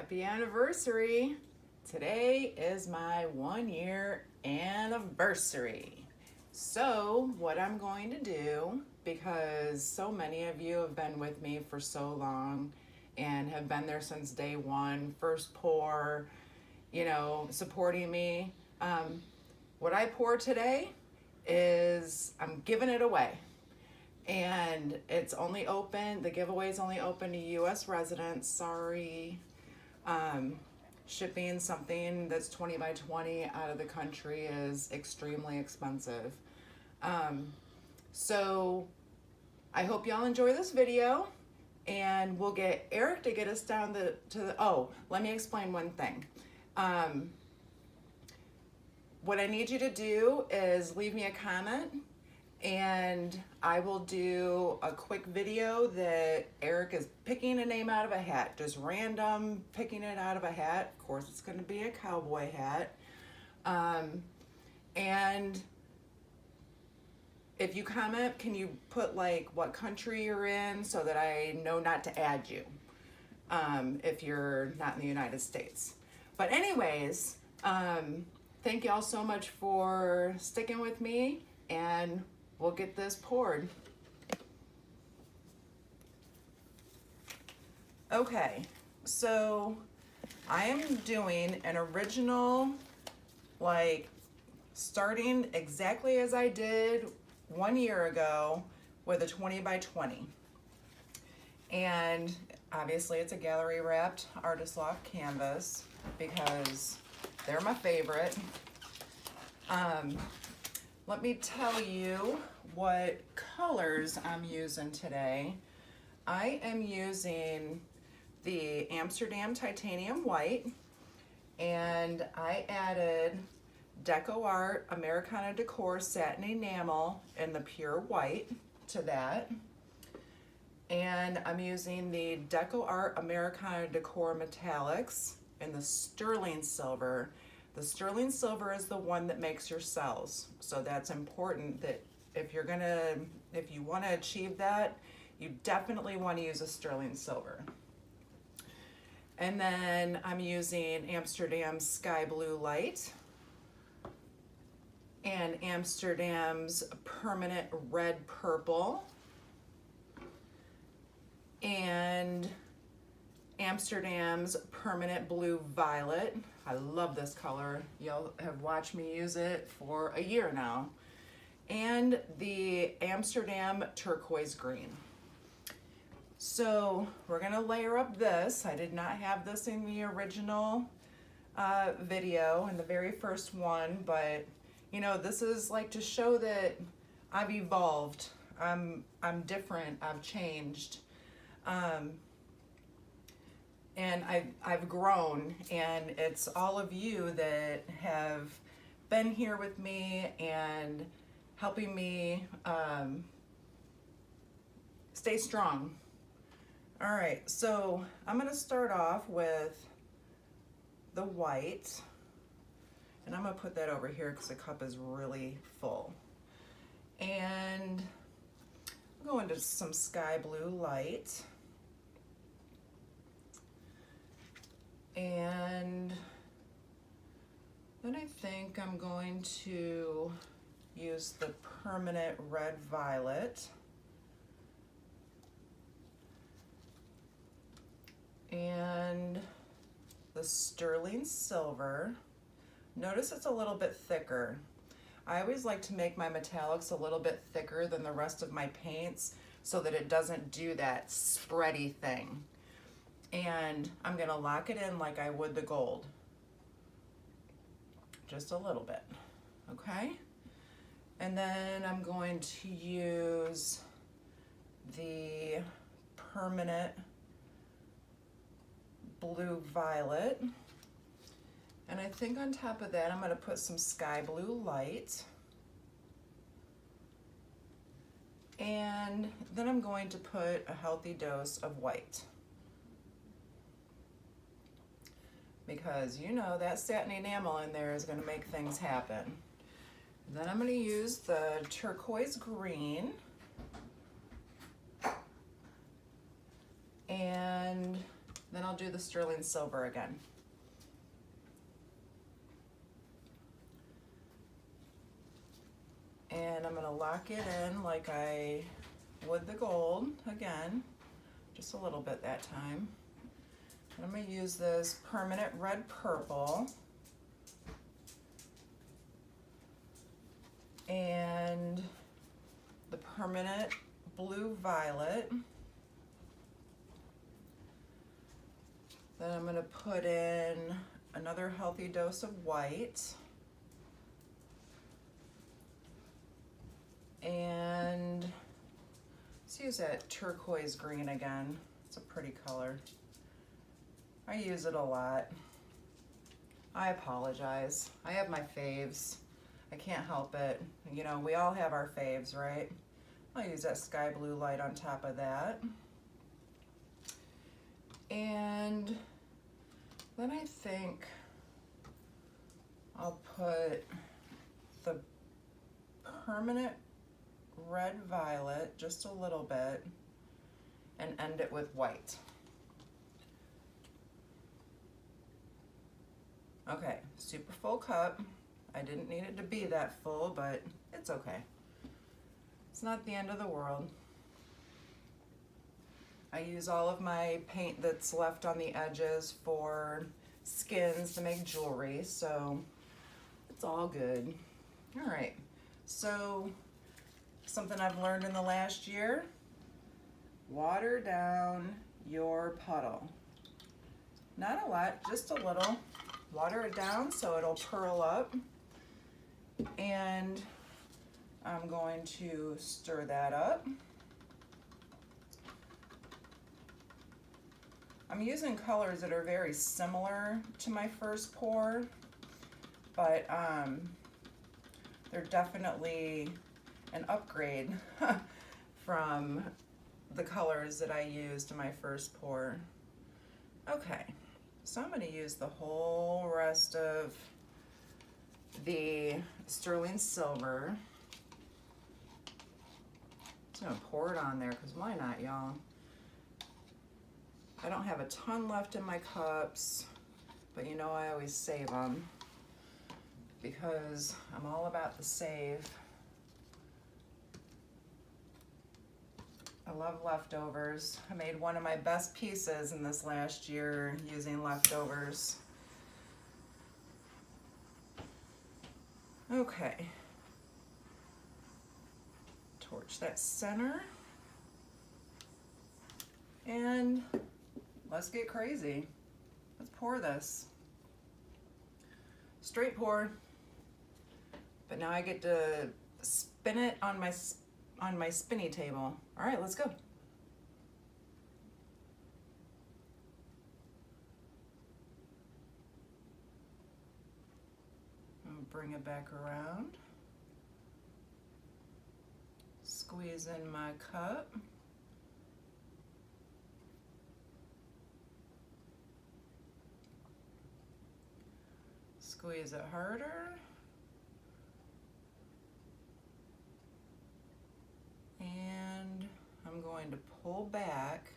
Happy anniversary. Today is my 1 year anniversary. So what I'm going to do, because so many of you have been with me for so long and have been there since day one, first pour, supporting me. What I pour today is I'm giving it away. And it's only open, the giveaway is only open to US residents. Sorry. Shipping something that's 20 by 20 out of the country is extremely expensive. So I hope y'all enjoy this video, and we'll get Eric to get us down to the, oh, let me explain one thing. What I need you to do is leave me a comment, and I will do a quick video that Eric is picking a name out of a hat, just random picking it out of a hat. Of course, it's going to be a cowboy hat. And if you comment, can you put like what country you're in so that I know not to add you if you're not in the United States. But anyways, thank y'all so much for sticking with me, and we'll get this poured. Okay, so I am doing an original, like starting exactly as I did 1 year ago with a 20 by 20. And obviously it's a gallery wrapped artist loft canvas because they're my favorite. Let me tell you what colors I'm using today. I am using the Amsterdam titanium white, and I added Deco Americana Decor Satin Enamel in the pure white to that. And I'm using the Deco Americana Decor Metallics in the sterling silver. The sterling silver is the one that makes your cells. So that's important that if you want to achieve that, you definitely want to use a sterling silver. And then I'm using Amsterdam's Sky Blue Light and Amsterdam's Permanent Red Purple and Amsterdam's Permanent Blue Violet. I love this color. Y'all have watched me use it for a year now. And the Amsterdam Turquoise Green. So we're gonna layer up this. I did not have this in the original video, in the very first one, but this is like to show that I've evolved. I'm different, I've changed. And I've grown, and it's all of you that have been here with me and helping me stay strong. All right, so I'm gonna start off with the white, and I'm gonna put that over here because the cup is really full. And I'm going to some sky blue light. And then I think I'm going to use the permanent red violet. And the sterling silver. Notice it's a little bit thicker. I always like to make my metallics a little bit thicker than the rest of my paints so that it doesn't do that spready thing. And I'm gonna lock it in like I would the gold. Just a little bit, okay? And then I'm going to use the permanent blue violet. And I think on top of that, I'm gonna put some sky blue light. And then I'm going to put a healthy dose of white. Because that satin enamel in there is going to make things happen. Then I'm going to use the turquoise green, and then I'll I'll do the sterling silver again. And I'm gonna lock it in like I would the gold again, just a little bit that time. And I'm gonna use this permanent red purple and the permanent blue violet. Then I'm gonna put in another healthy dose of white. And let's use that turquoise green again. It's a pretty color. I use it a lot. I apologize. I have my faves. I can't help it. You know, we all have our faves, right? I'll use that sky blue light on top of that. And then I think I'll put the permanent red violet, just a little bit, and end it with white. Okay, super full cup. I didn't need it to be that full, but it's okay. It's not the end of the world. I use all of my paint that's left on the edges for skins to make jewelry, so it's all good. All right, so something I've learned in the last year, water down your puddle. Not a lot, just a little. Water it down so it'll curl up. And I'm going to stir that up. I'm using colors that are very similar to my first pour, but they're definitely an upgrade from the colors that I used in my first pour. Okay, so I'm gonna use the whole rest of the sterling silver. Just gonna pour it on there, because why not, y'all? I don't have a ton left in my cups, but you know I always save them because I'm all about the save. I love leftovers. I made one of my best pieces in this last year using leftovers. Okay. Torch that center. And let's get crazy. Let's pour this. Straight pour. But now I get to spin it on my spinny table. All right, let's go. I'll bring it back around. Squeeze in my cup. Squeeze it harder. And I'm going to pull back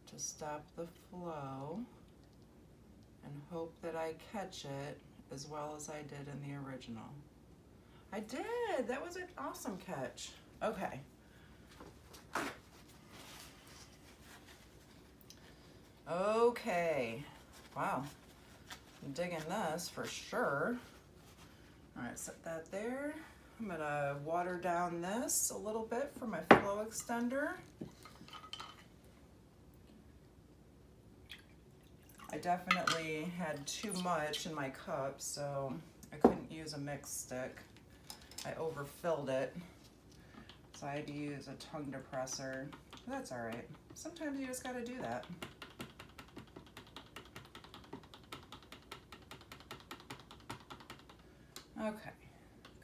to stop the flow and hope that I catch it as well as I did in the original. I did! That was an awesome catch. Okay. Okay. Wow. I'm digging this for sure. All right, set that there. I'm gonna water down this a little bit for my flow extender. I definitely had too much in my cup, so I couldn't use a mix stick. I overfilled it, so I had to use a tongue depressor. That's all right. Sometimes you just gotta do that. Okay.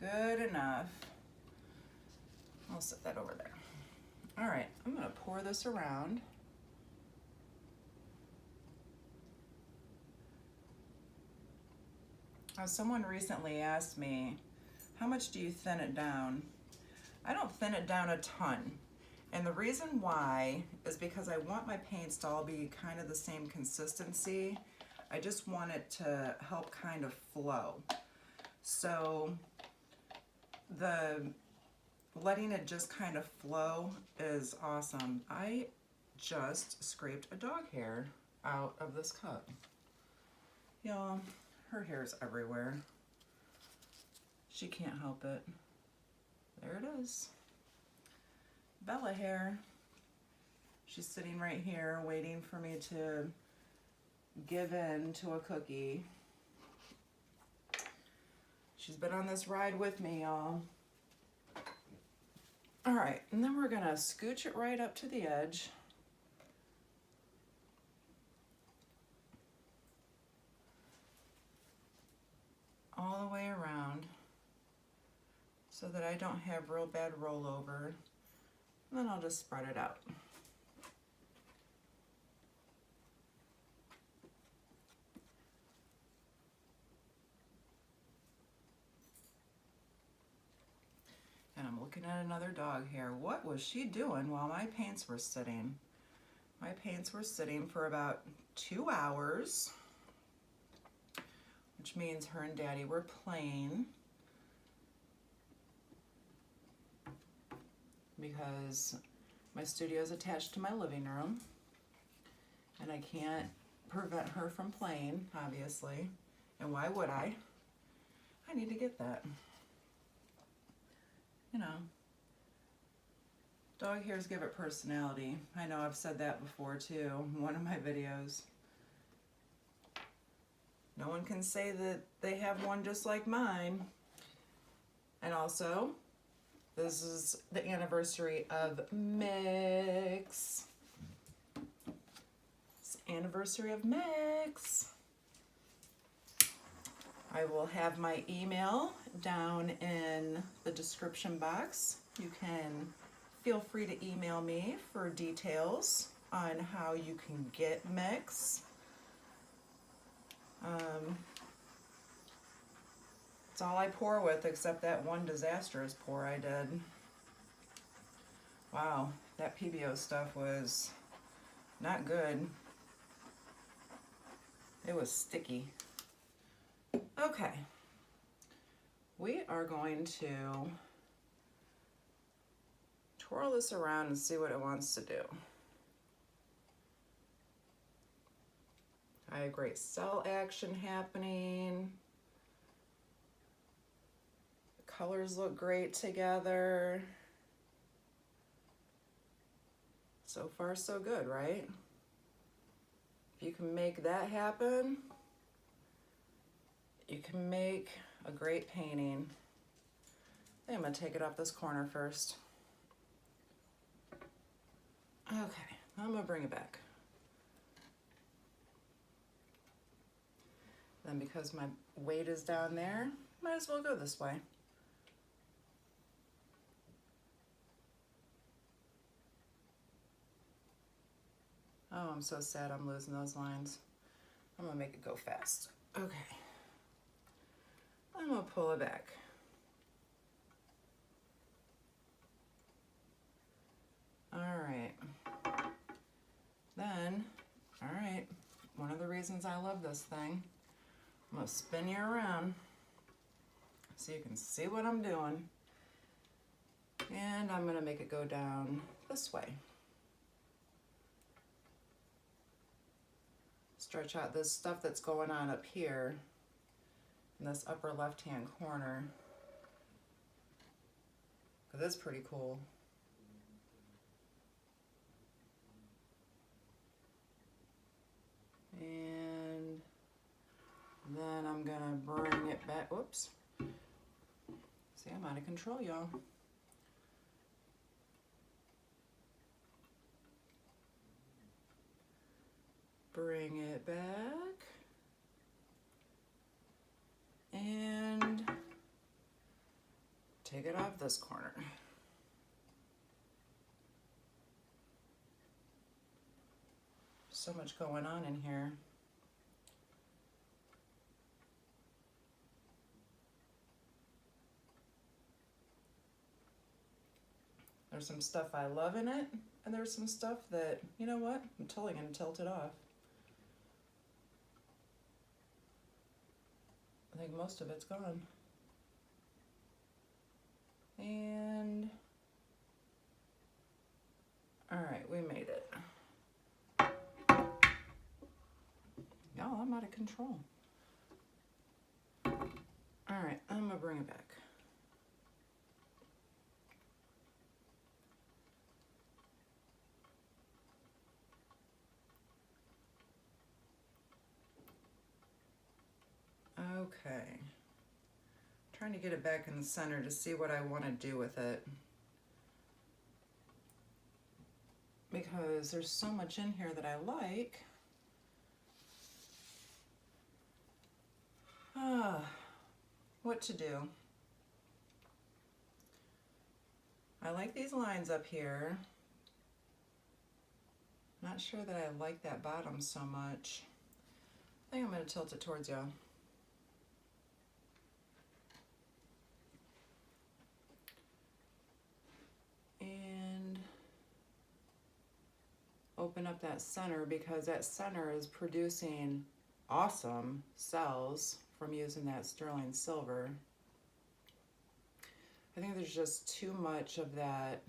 Good enough. I'll set that over there. All right, I'm gonna pour this around. Someone recently asked me, how much do you thin it down? I don't thin it down a ton. And the reason why is because I want my paints to all be kind of the same consistency. I just want it to help kind of flow. So the letting it just kind of flow is awesome. I just scraped a dog hair out of this cup. Y'all, her hair's everywhere. She can't help it. There it is. Bella hair. She's sitting right here waiting for me to give in to a cookie. She's been on this ride with me, y'all. All right, and then we're gonna scooch it right up to the edge. All the way around so that I don't have real bad rollover. And then I'll just spread it out. And I'm looking at another dog here. What was she doing while my paints were sitting? My paints were sitting for about 2 hours, which means her and Daddy were playing because my studio is attached to my living room and I can't prevent her from playing, obviously. And why would I? I need to get that. You know, dog hairs give it personality. I know I've said that before too in one of my videos. No one can say that they have one just like mine. And also, this is the anniversary of Mix. It's anniversary of Mix. I will have my email down in the description box. You can feel free to email me for details on how you can get Mix. It's all I pour with except that one disastrous pour I did. Wow, that PBO stuff was not good. It was sticky. Okay, we are going to twirl this around and see what it wants to do. I have great cell action happening. The colors look great together. So far, so good, right? If you can make that happen, you can make a great painting. I think I'm gonna take it off this corner first. Okay, I'm gonna bring it back. Then because my weight is down there, might as well go this way. Oh, I'm so sad I'm losing those lines. I'm gonna make it go fast. Okay. I'm gonna pull it back. All right. Then, all right, one of the reasons I love this thing, I'm gonna spin you around so you can see what I'm doing. And I'm gonna make it go down this way. Stretch out this stuff that's going on up here in this upper left-hand corner, because it's pretty cool. And then I'm gonna bring it back. Whoops. See, I'm out of control, y'all. Bring it back. And take it off this corner. So much going on in here. There's There's some stuff I love in it, and there's some stuff that, you know what, I'm totally gonna tilt it off. I think most of it's gone. And, all right, we made it. Y'all, I'm out of control. All right, I'm gonna bring it back. Okay. Trying to get it back in the center to see what I want to do with it. Because there's so much in here that I like. What to do? I like these lines up here. Not sure that I like that bottom so much. I think I'm going to tilt it towards y'all. And open up that center, because that center is producing awesome cells from using that sterling silver. I think there's just too much of that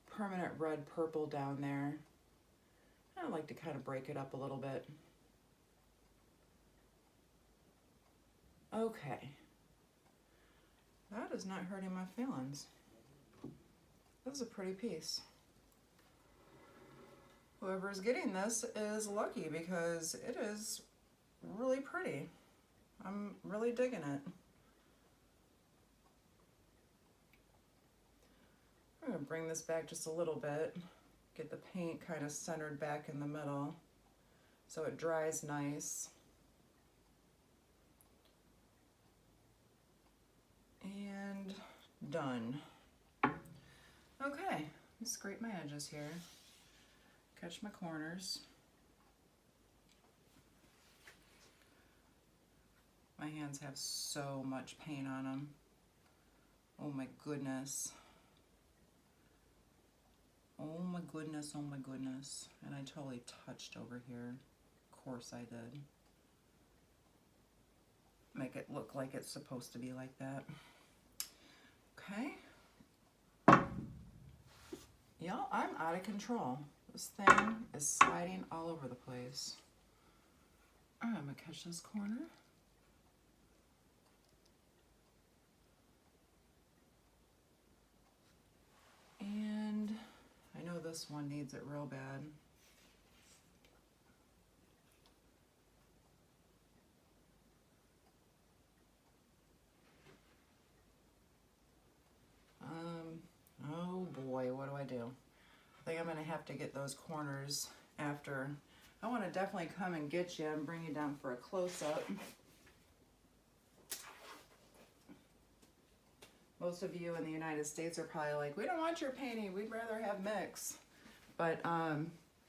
permanent red purple down there. I like to kind of break it up a little bit. Okay. That is not hurting my feelings. This is a pretty piece. Whoever's getting this is lucky, because it is really pretty. I'm really digging it. I'm gonna bring this back just a little bit, get the paint kind of centered back in the middle so it dries nice. And done. Okay, let me scrape my edges here, catch my corners. My hands have so much paint on them. Oh my goodness. Oh my goodness, oh my goodness. And I totally touched over here. Of course I did. Make it look like it's supposed to be like that. Okay. Y'all, I'm out of control. This thing is sliding all over the place. All right, I'm gonna catch this corner. And I know this one needs it real bad. Oh boy, what do I do? I think I'm gonna have to get those corners after. I want to definitely come and get you and bring you down for a close-up. Most of you in the United States are probably like, we don't want your painting, we'd rather have mix. But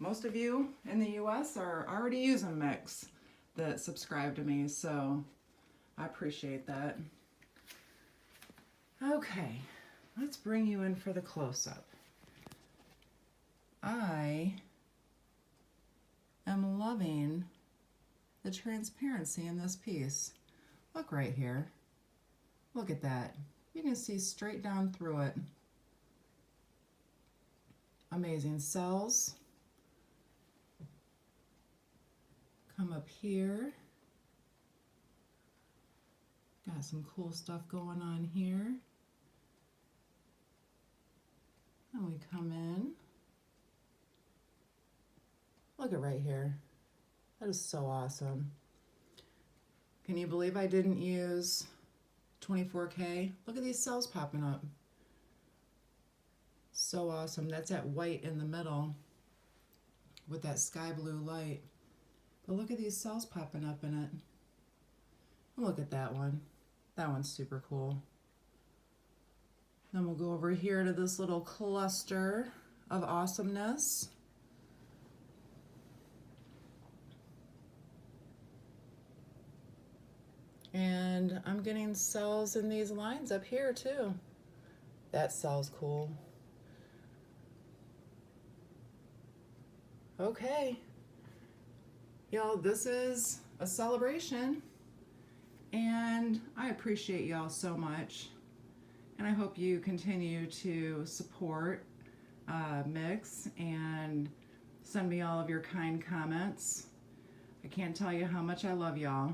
most of you in the US are already using mix that subscribe to me, so I appreciate that. Okay, let's bring you in for the close-up. I am loving the transparency in this piece. Look right here. Look at that. You can see straight down through it. Amazing cells. Come up here. Got some cool stuff going on here. And we come in. Look at right here. That is so awesome. Can you believe I didn't use 24K? Look at these cells popping up. So awesome. That's that white in the middle with that sky blue light. But look at these cells popping up in it. Look at that one. That one's super cool. Then we'll go over here to this little cluster of awesomeness. And I'm getting cells in these lines up here too. That cell's cool. Okay. Y'all, this is a celebration, and I appreciate y'all so much. And I hope you continue to support Mix and send me all of your kind comments. I can't tell you how much I love y'all.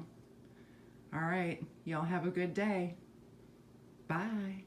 All right, y'all have a good day. Bye.